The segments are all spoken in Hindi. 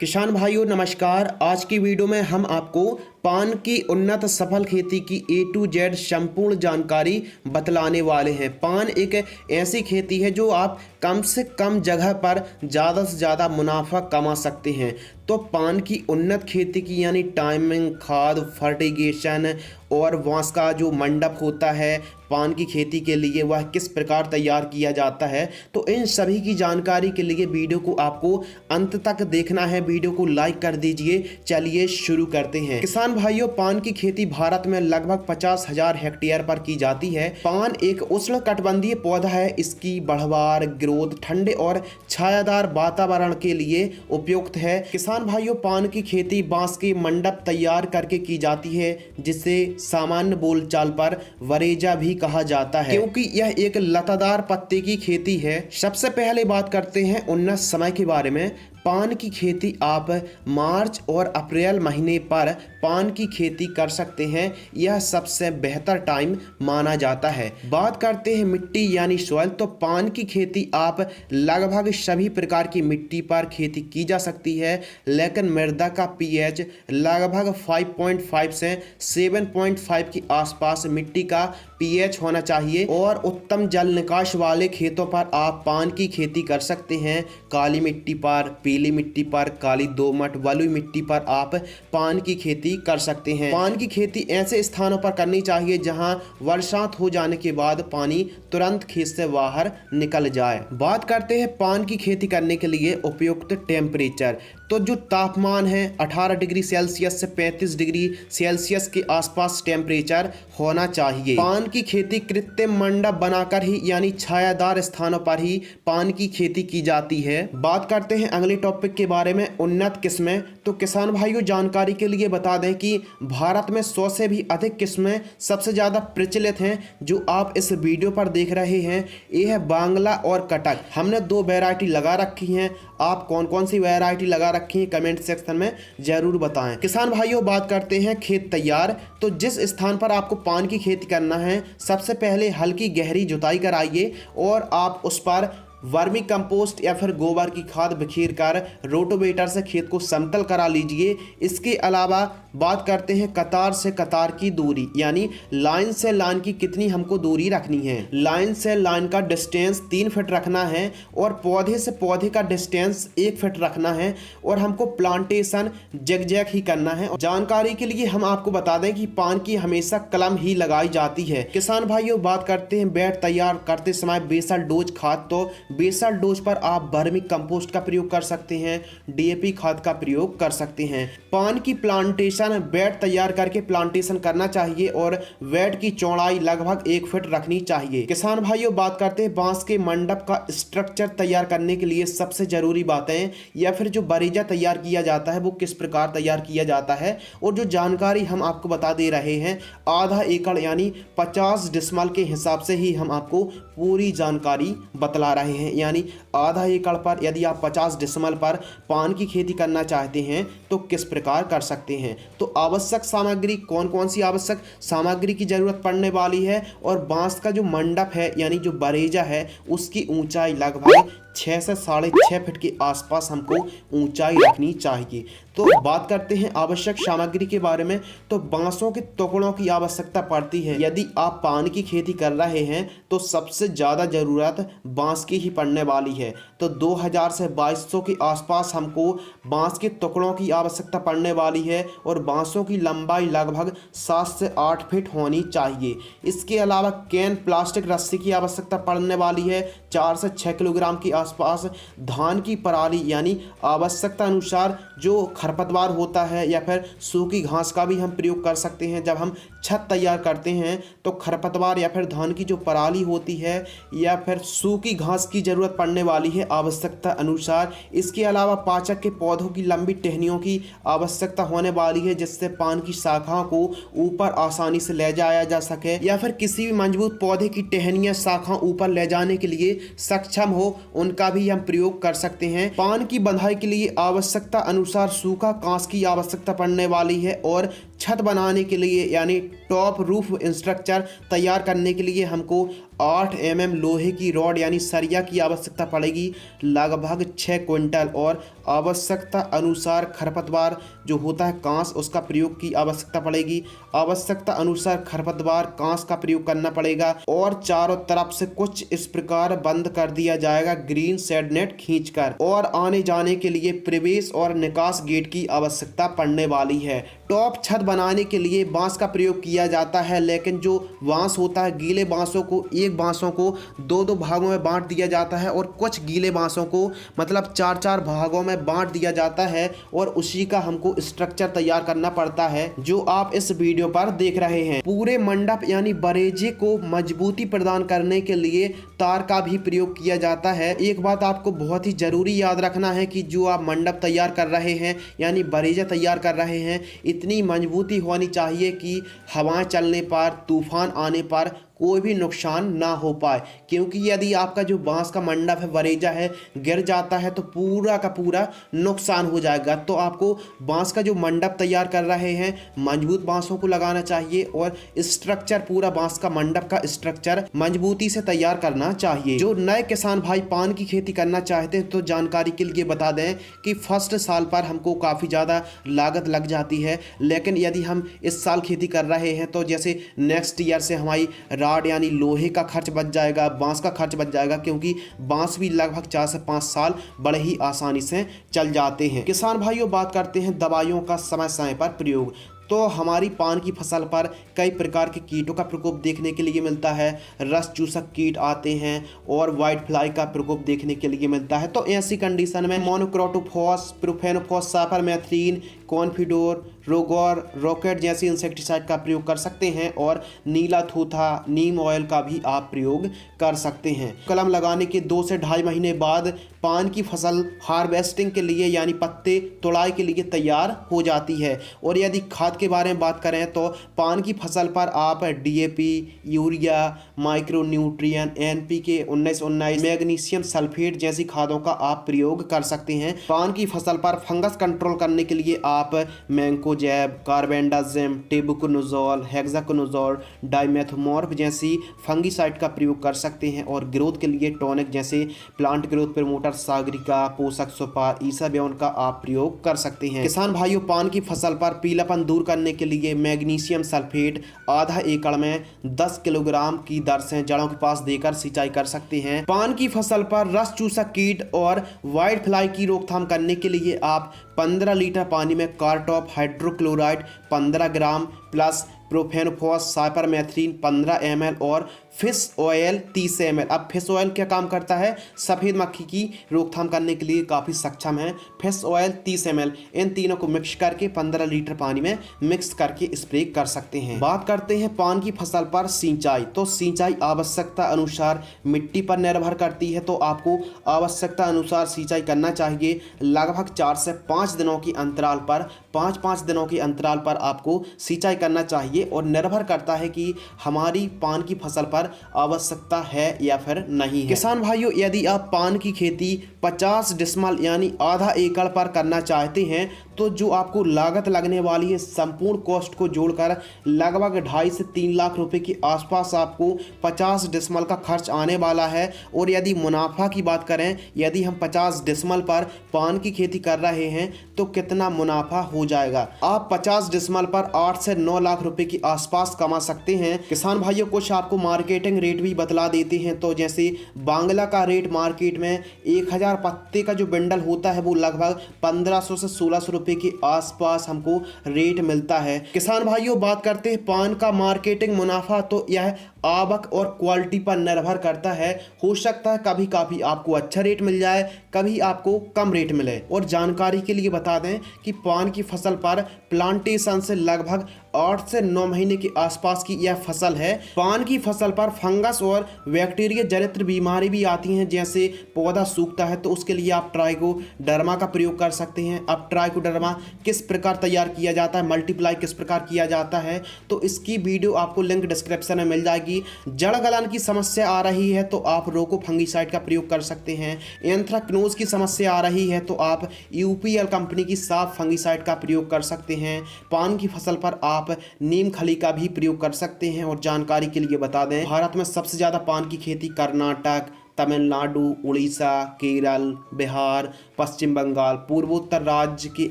किसान भाइयों नमस्कार। आज की वीडियो में हम आपको पान की उन्नत सफल खेती की A to Z संपूर्ण जानकारी बतलाने वाले हैं। पान एक ऐसी खेती है जो आप कम से कम जगह पर ज़्यादा से ज़्यादा मुनाफा कमा सकते हैं। तो पान की उन्नत खेती की यानी टाइमिंग, खाद, फर्टिगेशन और बांस का जो मंडप होता है पान की खेती के लिए वह किस प्रकार तैयार किया जाता है, तो इन सभी की जानकारी के लिए वीडियो को आपको अंत तक देखना है। वीडियो को लाइक कर दीजिए। चलिए शुरू करते हैं। किसान भाइयों, पान की खेती भारत में लगभग 50,000 हेक्टेयर पर की जाती है। पान एक उष्णकटिबंधीय पौधा है। इसकी बढ़वार, ग्रोथ ठंडे और छायादार वातावरण के लिए उपयुक्त है। किसान भाइयों, पान की खेती बांस के मंडप तैयार करके की जाती है, जिसे सामान्य बोलचाल पर वरेजा भी कहा जाता है, क्योंकि यह एक लतादार पत्ते की खेती है। सबसे पहले बात करते हैं उन्नत समय के बारे में। पान की खेती आप मार्च और अप्रैल महीने पर पान की खेती कर सकते हैं। यह सबसे बेहतर टाइम माना जाता है। बात करते हैं मिट्टी यानी सॉइल, तो पान की खेती आप लगभग सभी प्रकार की मिट्टी पर खेती की जा सकती है, लेकिन मृदा का पीएच लगभग 5.5 से 7.5 के आसपास मिट्टी का पीएच होना चाहिए। और उत्तम जल निकास वाले खेतों पर आप पान की खेती कर सकते हैं। काली मिट्टी पर, पीली मिट्टी पर, काली दोमट, बलुई मिट्टी पर आप पान की खेती कर सकते हैं। पान की खेती ऐसे स्थानों पर करनी चाहिए जहां बरसात हो जाने के बाद पानी तुरंत खेत से बाहर निकल जाए। बात करते हैं पान की खेती करने के लिए उपयुक्त टेम्परेचर। तो जो तापमान है 18 डिग्री सेल्सियस से 35 डिग्री सेल्सियस के आसपास टेम्परेचर होना चाहिए। पान की खेती कृत्रिम मंडप बनाकर ही यानी छायादार स्थानों पर ही पान की खेती की जाती है। बात करते हैं अगले टॉपिक के बारे में, उन्नत किस्में। तो किसान भाइयों, जानकारी के लिए बता दें कि भारत में 100 से भी अधिक किस्में सबसे ज़्यादा प्रचलित हैं जो आप इस वीडियो पर देख रहे हैं। ये है बांग्ला और कटक। हमने 2 वैरायटी लगा रखी हैं। आप कौन कौन सी वैरायटी लगा रखी है कमेंट सेक्शन में जरूर बताएं। किसान भाइयों, बात करते हैं खेत तैयार। तो जिस स्थान पर आपको पान की खेती करना है, सबसे पहले हल्की गहरी जुताई कराइए और आप उस पर वर्मी कंपोस्ट या फिर गोबर की खाद बिखेर कर रोटोवेटर से खेत को समतल करा लीजिए। इसके अलावा बात करते हैं कतार से कतार की दूरी, यानी लाइन से लाइन की कितनी हमको दूरी रखनी है। लाइन से लाइन का डिस्टेंस 3 फीट रखना है और पौधे से पौधे का डिस्टेंस 1 फीट रखना है। और हमको प्लांटेशन जैग ही करना है। जानकारी के लिए हम आपको बता दें कि पान की हमेशा कलम ही लगाई जाती है। किसान भाइयों, बात करते हैं बेड तैयार करते समय बेसल डोज खाद। तो बेसल डोज पर आप वर्मी कंपोस्ट का प्रयोग कर सकते हैं, डीएपी खाद का प्रयोग कर सकते हैं। पान की प्लांटेशन बेड तैयार करके प्लांटेशन करना चाहिए और बेड की चौड़ाई लगभग 1 फीट रखनी चाहिए। किसान भाइयों, बात करते हैं बांस के मंडप का स्ट्रक्चर तैयार करने के लिए सबसे जरूरी बातें या फिर जो बरीजा तैयार किया जाता है वो किस प्रकार तैयार किया जाता है, और जो जानकारी हम आपको बता दे रहे हैं आधा एकड़ यानी 50 डिसमल के हिसाब से ही हम आपको पूरी जानकारी बतला रहे हैं। यानी आधा एकड़ पर यदि आप 50 डिसमल पर पान की खेती करना चाहते हैं तो किस प्रकार कर सकते हैं। तो आवश्यक सामग्री, कौन कौन सी आवश्यक सामग्री की जरूरत पड़ने वाली है, और बांस का जो मंडप है यानी जो बरेजा है उसकी ऊंचाई लगभग 6 से 6.5 फीट के आसपास हमको ऊंचाई रखनी चाहिए। तो बात करते हैं आवश्यक सामग्री के बारे में। तो बांसों के टुकड़ों की आवश्यकता पड़ती है। यदि आप पान की खेती कर रहे हैं तो सबसे ज़्यादा ज़रूरत बांस की ही पड़ने वाली है। तो 2000 से 2200 के आसपास हमको बांस के टुकड़ों की आवश्यकता पड़ने वाली है और बांसों की लंबाई लगभग 7 से 8 फीट होनी चाहिए। इसके अलावा कैन प्लास्टिक रस्सी की आवश्यकता पड़ने वाली है 4 से 6 किलोग्राम की आसपास। धान की पराली यानी आवश्यकता अनुसार जो खरपतवार होता है या फिर सूखी घास का भी हम प्रयोग कर सकते हैं। जब हम छत तैयार करते हैं तो खरपतवार या फिर धान की जो पराली होती है या फिर सूखी घास की ज़रूरत पड़ने वाली है आवश्यकता अनुसार। इसके अलावा पाचक के पौधों की लंबी टहनियों की आवश्यकता होने वाली है, जिससे पान की शाखाओं को ऊपर आसानी से ले जाया जा सके, या फिर किसी भी मजबूत पौधे की टहनियाँ शाखा ऊपर ले जाने के लिए सक्षम हो, उनका भी हम प्रयोग कर सकते हैं। पान की बंधाई के लिए आवश्यकता अनुसार सूखा कांस की आवश्यकता पड़ने वाली है और छत बनाने के लिए यानी टॉप रूफ स्ट्रक्चर तैयार करने के लिए हमको 8 mm लोहे की रॉड यानी सरिया की आवश्यकता पड़ेगी, लगभग 6 क्विंटल, और आवश्यकता अनुसार खरपतवार जो होता है कांस, उसका प्रयोग की आवश्यकता पड़ेगी। आवश्यकता अनुसार खरपतवार कांस का प्रयोग करना पड़ेगा, और चारों तरफ से कुछ इस प्रकार बंद कर दिया जाएगा ग्रीन शेड नेट खींचकर, और आने जाने के लिए प्रवेश और निकास गेट की आवश्यकता पड़ने वाली है। टॉप छत बनाने के लिए बांस का प्रयोग किया जाता है, लेकिन जो बांस होता है, गीले बांसों को एक बांसों को दो दो भागों में बांट दिया जाता है, और कुछ गीले बांसों को मतलब चार चार भागों में बांट दिया जाता है, और उसी का हमको स्ट्रक्चर तैयार करना पड़ता है जो आप इस वीडियो पर देख रहे हैं। पूरे मंडप यानी बरेजे को मजबूती प्रदान करने के लिए तार का भी प्रयोग किया जाता है। एक बात आपको बहुत ही जरूरी याद रखना है कि जो आप मंडप तैयार कर रहे हैं यानी बरेजा तैयार कर रहे हैं, इतनी मजबूती होनी चाहिए कि हवाएं चलने पर, तूफान आने पर कोई भी नुकसान ना हो पाए, क्योंकि यदि आपका जो बांस का मंडप है, बरेजा है, गिर जाता है तो पूरा का पूरा नुकसान हो जाएगा। तो आपको बांस का जो मंडप तैयार कर रहे हैं, मजबूत बांसों को लगाना चाहिए, और स्ट्रक्चर पूरा बांस का मंडप का स्ट्रक्चर मजबूती से तैयार करना चाहिए। जो नए किसान भाई पान की खेती करना चाहते हैं तो जानकारी के लिए बता दें कि फर्स्ट साल पर हमको काफ़ी ज़्यादा लागत लग जाती है, लेकिन यदि हम इस साल खेती कर रहे हैं तो जैसे नेक्स्ट ईयर से हमारी राड यानी लोहे का खर्च बच जाएगा, बांस का खर्च बच जाएगा, क्योंकि बांस भी लगभग 4 से 5 साल बड़े ही आसानी से चल जाते हैं। किसान भाइयों, बात करते हैं दवाइयों का समय समय पर प्रयोग। तो हमारी पान की फसल पर कई प्रकार के कीटों का प्रकोप देखने के लिए मिलता है। रस चूसक कीट आते हैं और वाइट फ्लाई का प्रकोप देखने के लिए मिलता है। तो ऐसी कंडीशन में monocrotophos, profenofos, cypermethrin, Confidor, रोगोर, rocket जैसी इंसेक्टिसाइड का प्रयोग कर सकते हैं, और नीला थूथा, नीम ऑयल का भी आप प्रयोग कर सकते हैं। कलम लगाने के 2 से 2.5 महीने बाद पान की फसल हार्वेस्टिंग के लिए यानी पत्ते तोड़ाई के लिए तैयार हो जाती है। और यदि खाद के बारे में बात करें तो पान की फसल पर आप DAP, urea, micro nutrient, NPK 19-19, magnesium sulphate जैसी खादों का आप प्रयोग कर सकते हैं। पान की फसल पर फंगस कंट्रोल करने के लिए आप मैंकोजेब, कार्बेंडाजिम, टेबुकोनोजोल, हेक्साकोनोजोल, डाइमेथोमॉर्फ जैसी फंगीसाइड का प्रयोग कर सकते हैं, और ग्रोथ के लिए टॉनिक जैसे प्लांट ग्रोथ प्रमोटर, सागरिका, पोषक सुपार, ईसाबियोन का आप प्रयोग कर सकते हैं। किसान भाइयों, पान की फसल पर पीलापन दूर करने के लिए मैग्नीशियम सल्फेट आधा एकड़ में 10 किलोग्राम की दर से जड़ों के पास देकर सिंचाई कर सकते हैं। पान की फसल पर रस चूसक कीट और वाइट फ्लाई की रोकथाम करने के लिए आप 15 लीटर पानी में cartap hydrochloride 15 gram plus profenofos, cypermethrin 15 ml और फिश ऑयल 30 ml। अब फिश ऑयल क्या काम करता है? सफ़ेद मक्खी की रोकथाम करने के लिए काफ़ी सक्षम है। फिश ऑयल 30 ml, इन तीनों को मिक्स करके 15 लीटर पानी में मिक्स करके स्प्रे कर सकते हैं। बात करते हैं पान की फसल पर सिंचाई। तो सिंचाई आवश्यकता अनुसार मिट्टी पर निर्भर करती है, तो आपको आवश्यकता अनुसार सिंचाई करना चाहिए। लगभग 4 से 5 दिनों की अंतराल पर, 5-5 दिनों के अंतराल पर आपको सिंचाई करना चाहिए, और निर्भर करता है कि हमारी पान की फसल पर आवश्यकता है या फिर नहीं है। किसान भाइयों, यदि आप पान की खेती 50 डिसमल यानी आधा एकड़ पर करना चाहते हैं तो जो आपको लागत लगने वाली है संपूर्ण कॉस्ट को जोड़कर लगभग 2.5 से 3 लाख रुपए के आसपास आपको 50 डिसमल का खर्च आने वाला है। और यदि मुनाफा की बात करें, यदि हम 50 डिसमल पर पान की खेती कर रहे हैं तो कितना मुनाफा हो जाएगा? आप 50 डिसमल पर 8 से 9 लाख रुपए के आसपास कमा सकते हैं। किसान भाइयों, कुछ आपको मार्केटिंग रेट भी बतला देते हैं। तो जैसे बांग्ला का रेट मार्केट में 1000 पत्ते का जो बंडल होता है वो लगभग 1500 से 1600 रुपए के आसपास हमको रेट मिलता है। किसान भाइयों, बात करते हैं पान का मार्केटिंग मुनाफा, तो यह आवक और क्वालिटी पर निर्भर करता है। हो सकता है कभी कभी आपको अच्छा रेट मिल जाए, कभी आपको कम रेट मिले। और जानकारी के लिए बता दें कि पान की फसल पर प्लांटेशन से लगभग 8 से 9 महीने के आसपास की यह फसल है। पान की फसल पर फंगस और बैक्टीरिया जनित बीमारी भी आती हैं, जैसे पौधा सूखता है तो उसके लिए आप ट्राइकोडर्मा का प्रयोग कर सकते हैं। अब ट्राइकोडर्मा किस प्रकार तैयार किया जाता है, मल्टीप्लाई किस प्रकार किया जाता है, तो इसकी वीडियो आपको लिंक डिस्क्रिप्शन में मिल जाएगी। कि जड़ गलन की समस्या आ रही है तो आप रोको फंगिसाइड का प्रयोग कर सकते हैं। एंथ्रेक्नोज की समस्या आ रही है तो आप यूपीएल कंपनी की साफ फंगिसाइड का प्रयोग कर सकते हैं। पान की फसल पर आप नीम खली का भी प्रयोग कर सकते हैं। और जानकारी के लिए बता दें, भारत में सबसे ज़्यादा पान की खेती कर्नाटक, तमिलनाडु, उड़ीसा, केरल, बिहार, पश्चिम बंगाल, पूर्वोत्तर राज्य के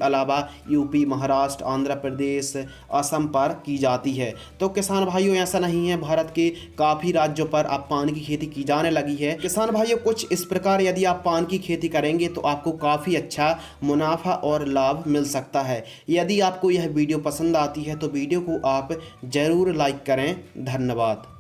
अलावा यूपी, महाराष्ट्र, आंध्र प्रदेश, असम पर की जाती है। तो किसान भाइयों, ऐसा नहीं है, भारत के काफ़ी राज्यों पर अब पान की खेती की जाने लगी है। किसान भाइयों, कुछ इस प्रकार यदि आप पान की खेती करेंगे तो आपको काफ़ी अच्छा मुनाफा और लाभ मिल सकता है। यदि आपको यह वीडियो पसंद आती है तो वीडियो को आप ज़रूर लाइक करें। धन्यवाद।